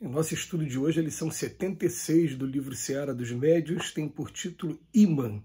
O nosso estudo de hoje, a lição 76 do livro Seara dos Médiuns, tem por título Imã.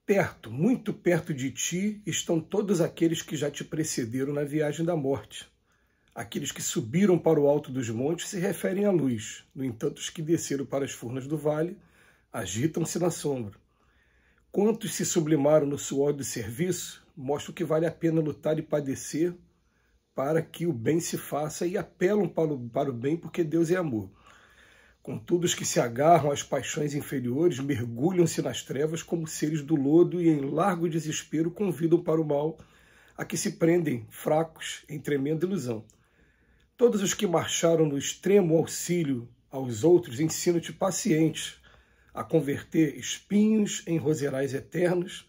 Perto, muito perto de ti, estão todos aqueles que já te precederam na viagem da morte. Aqueles que subiram para o alto dos montes se referem à luz. No entanto, os que desceram para as furnas do vale agitam-se na sombra. Quantos se sublimaram no suor do serviço, mostram que vale a pena lutar e padecer para que o bem se faça e apelam para o bem porque Deus é amor. Contudo, os que se agarram às paixões inferiores mergulham-se nas trevas como seres do lodo e em largo desespero convidam para o mal a que se prendem, fracos, em tremenda ilusão. Todos os que marcharam no extremo auxílio aos outros ensinam-te pacientes a converter espinhos em roserais eternos,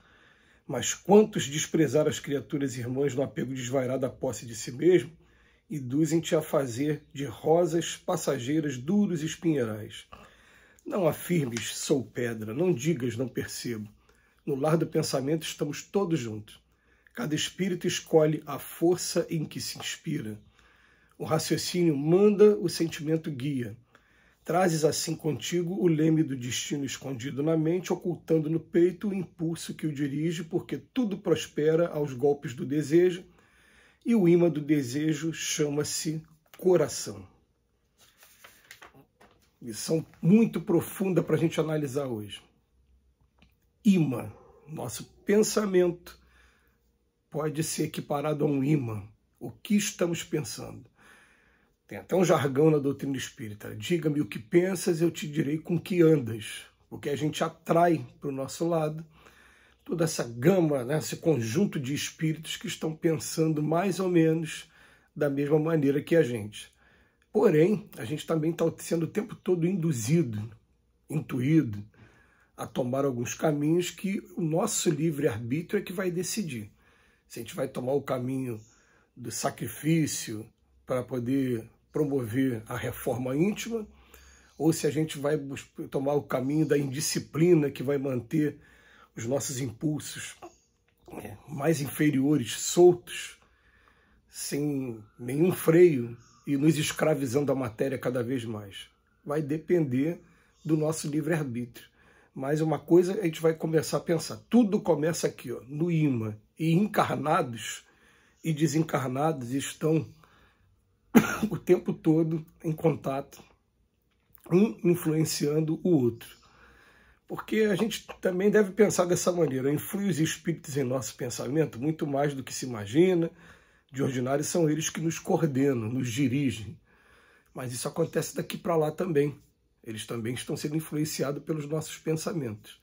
mas quantos desprezaram as criaturas irmãs no apego desvairado à posse de si mesmo, induzem-te a fazer de rosas passageiras duros espinheirais. Não afirmes, sou pedra, não digas, não percebo. No lar do pensamento estamos todos juntos. Cada espírito escolhe a força em que se inspira. O raciocínio manda, o sentimento guia. Trazes assim contigo o leme do destino escondido na mente, ocultando no peito o impulso que o dirige, porque tudo prospera aos golpes do desejo, e o imã do desejo chama-se coração. Lição muito profunda para a gente analisar hoje. Imã, nosso pensamento pode ser equiparado a um imã. O que estamos pensando? Tem até um jargão na doutrina espírita. Diga-me o que pensas, eu te direi com que andas. Porque a gente atrai para o nosso lado toda essa gama, né, esse conjunto de espíritos que estão pensando mais ou menos da mesma maneira que a gente. Porém, a gente também está sendo o tempo todo induzido, intuído, a tomar alguns caminhos que o nosso livre-arbítrio é que vai decidir. Se a gente vai tomar o caminho do sacrifício para poder promover a reforma íntima, ou se a gente vai tomar o caminho da indisciplina que vai manter os nossos impulsos mais inferiores, soltos, sem nenhum freio e nos escravizando a matéria cada vez mais. Vai depender do nosso livre-arbítrio. Mas uma coisa a gente vai começar a pensar, tudo começa aqui, ó, no imã, e encarnados e desencarnados estão o tempo todo em contato, um influenciando o outro. Porque a gente também deve pensar dessa maneira, influi os espíritos em nosso pensamento muito mais do que se imagina, de ordinário são eles que nos coordenam, nos dirigem. Mas isso acontece daqui para lá também. Eles também estão sendo influenciados pelos nossos pensamentos.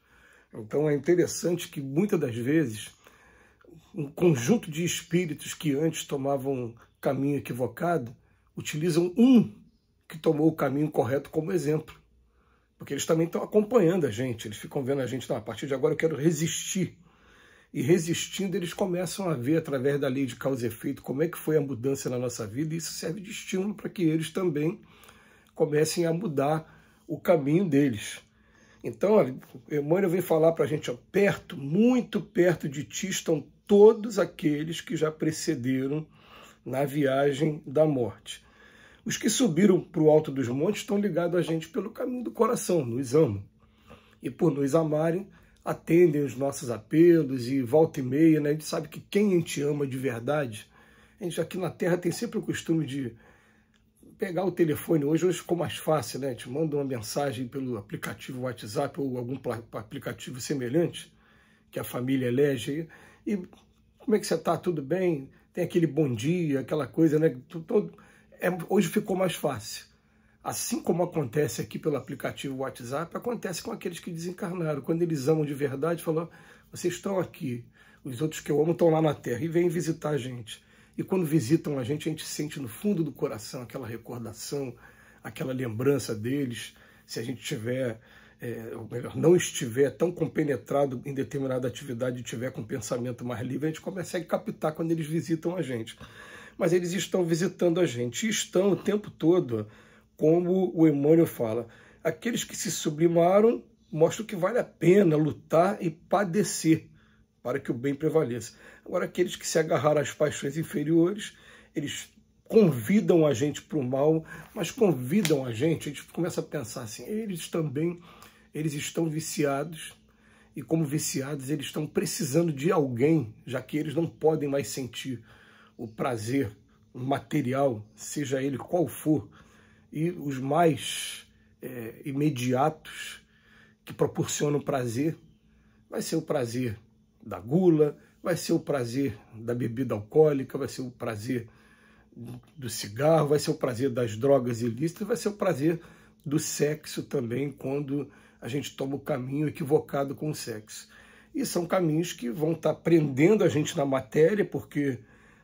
Então é interessante que muitas das vezes um conjunto de espíritos que antes tomavam caminho equivocado utilizam um que tomou o caminho correto como exemplo. Porque eles também estão acompanhando a gente, eles ficam vendo a gente, a partir de agora eu quero resistir. E resistindo, eles começam a ver, através da lei de causa e efeito, como é que foi a mudança na nossa vida, e isso serve de estímulo para que eles também comecem a mudar o caminho deles. Então, olha, Emmanuel vem falar para a gente, ó, perto, muito perto de ti estão todos aqueles que já precederam na viagem da morte. Os que subiram para o alto dos montes estão ligados a gente pelo caminho do coração, nos amam. E por nos amarem, atendem os nossos apelos e volta e meia, né? A gente sabe que quem a gente ama de verdade, a gente aqui na Terra tem sempre o costume de pegar o telefone, hoje ficou mais fácil, né? A gente manda uma mensagem pelo aplicativo WhatsApp ou algum aplicativo semelhante que a família elege. E como é que você está? Tudo bem? Tem aquele bom dia, aquela coisa, né? Hoje ficou mais fácil. Assim como acontece aqui pelo aplicativo WhatsApp, acontece com aqueles que desencarnaram. Quando eles amam de verdade, falam, vocês estão aqui, os outros que eu amo estão lá na Terra, e vêm visitar a gente. E quando visitam a gente sente no fundo do coração aquela recordação, aquela lembrança deles. Se a gente tiver, ou melhor, não estiver tão compenetrado em determinada atividade e tiver com um pensamento mais livre, a gente consegue captar quando eles visitam a gente. Mas eles estão visitando a gente, e estão o tempo todo, como o Emmanuel fala, aqueles que se sublimaram mostram que vale a pena lutar e padecer para que o bem prevaleça. Agora, aqueles que se agarraram às paixões inferiores, eles convidam a gente para o mal, mas convidam a gente começa a pensar assim, eles estão viciados, e como viciados eles estão precisando de alguém, já que eles não podem mais sentir o prazer material, seja ele qual for, e os mais imediatos que proporcionam prazer, vai ser o prazer da gula, vai ser o prazer da bebida alcoólica, vai ser o prazer do cigarro, vai ser o prazer das drogas ilícitas, vai ser o prazer do sexo também, quando a gente toma o caminho equivocado com o sexo. E são caminhos que vão estar prendendo a gente na matéria, porque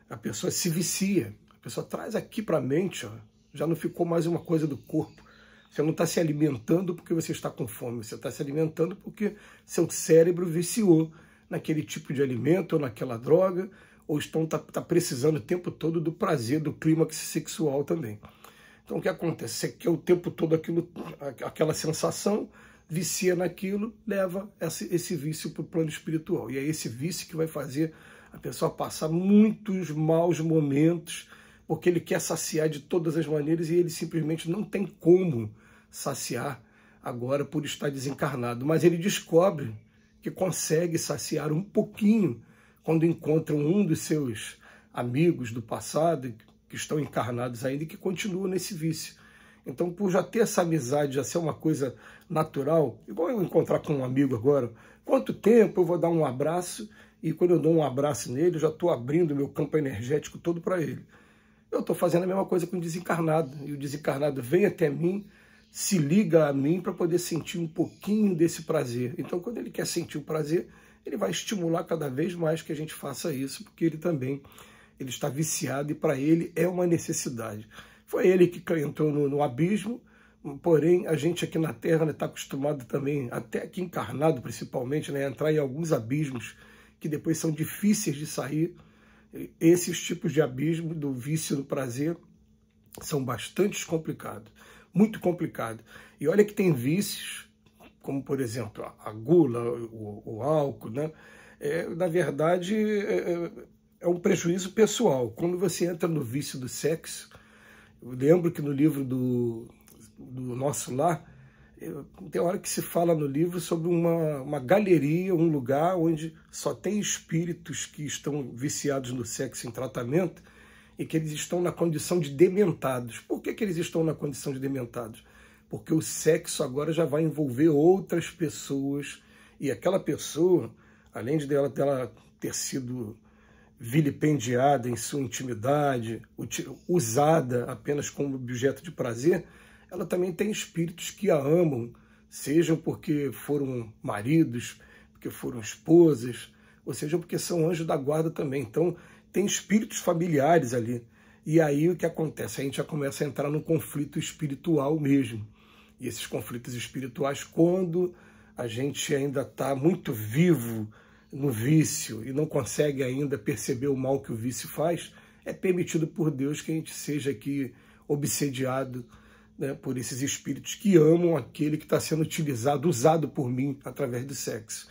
a pessoa se vicia, a pessoa traz aqui para a mente, ó, já não ficou mais uma coisa do corpo. Você não está se alimentando porque você está com fome, você está se alimentando porque seu cérebro viciou naquele tipo de alimento ou naquela droga, ou está precisando o tempo todo do prazer, do clímax sexual também. Então o que acontece? Você quer o tempo todo aquela sensação, vicia naquilo, leva esse vício para o plano espiritual. E é esse vício que vai fazer a pessoa passar muitos maus momentos, porque ele quer saciar de todas as maneiras e ele simplesmente não tem como saciar agora por estar desencarnado. Mas ele descobre que consegue saciar um pouquinho quando encontra um dos seus amigos do passado, que estão encarnados ainda e que continuam nesse vício. Então, por já ter essa amizade, já ser uma coisa natural, igual eu encontrar com um amigo agora, quanto tempo eu vou dar um abraço e quando eu dou um abraço nele, eu já estou abrindo meu campo energético todo para ele. Eu estou fazendo a mesma coisa com o desencarnado, e o desencarnado vem até mim, se liga a mim para poder sentir um pouquinho desse prazer. Então, quando ele quer sentir o prazer, ele vai estimular cada vez mais que a gente faça isso, porque ele também está viciado e para ele é uma necessidade. Foi ele que entrou no abismo, porém a gente aqui na Terra está acostumado também, até aqui encarnado principalmente, a entrar em alguns abismos que depois são difíceis de sair. Esses tipos de abismo do vício do prazer são bastante complicados, muito complicados. E olha que tem vícios, como por exemplo a gula, o álcool, né? Na verdade é um prejuízo pessoal. Quando você entra no vício do sexo, eu lembro que no livro do Nosso Lar, tem hora que se fala no livro sobre uma galeria, um lugar onde só tem espíritos que estão viciados no sexo em tratamento e que eles estão na condição de dementados. Por que eles estão na condição de dementados? Porque o sexo agora já vai envolver outras pessoas e aquela pessoa, além de dela ter sido vilipendiada em sua intimidade, usada apenas como objeto de prazer, ela também tem espíritos que a amam, sejam porque foram maridos, porque foram esposas, ou seja, porque são anjos da guarda também. Então, tem espíritos familiares ali. E aí o que acontece? A gente já começa a entrar num conflito espiritual mesmo. E esses conflitos espirituais, quando a gente ainda está muito vivo no vício e não consegue ainda perceber o mal que o vício faz, é permitido por Deus que a gente seja aqui obsediado, né, por esses espíritos que amam aquele que está sendo utilizado, usado por mim através do sexo.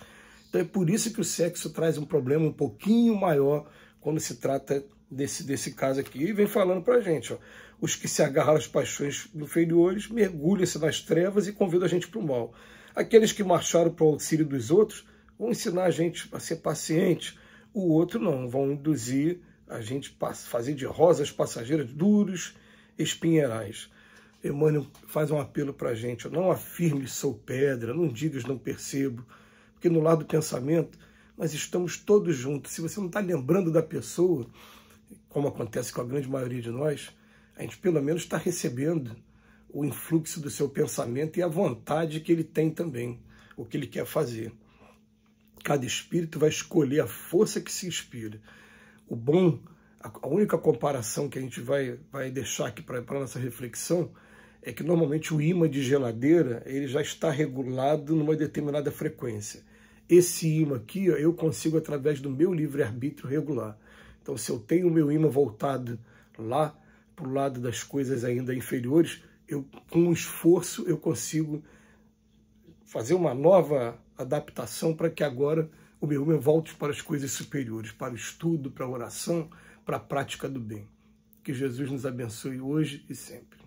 Então é por isso que o sexo traz um problema um pouquinho maior quando se trata desse caso aqui. E vem falando para a gente, ó, os que se agarram às paixões inferiores mergulham-se nas trevas e convidam a gente para o mal. Aqueles que marcharam para o auxílio dos outros vão ensinar a gente a ser paciente, o outro não, vão induzir a gente a fazer de rosas passageiras duros espinheirais. Emmanuel faz um apelo para a gente, não afirme sou pedra, não digas não percebo, porque no lado do pensamento nós estamos todos juntos. Se você não está lembrando da pessoa, como acontece com a grande maioria de nós, a gente pelo menos está recebendo o influxo do seu pensamento e a vontade que ele tem também, o que ele quer fazer. Cada espírito vai escolher a força que se inspira. O bom, a única comparação que a gente vai deixar aqui para a nossa reflexão é que normalmente o ímã de geladeira ele já está regulado numa determinada frequência. Esse ímã aqui eu consigo, através do meu livre-arbítrio, regular. Então, se eu tenho o meu ímã voltado lá para o lado das coisas ainda inferiores, com um esforço eu consigo fazer uma nova adaptação para que agora o meu ímã volte para as coisas superiores, para o estudo, para a oração, para a prática do bem. Que Jesus nos abençoe hoje e sempre.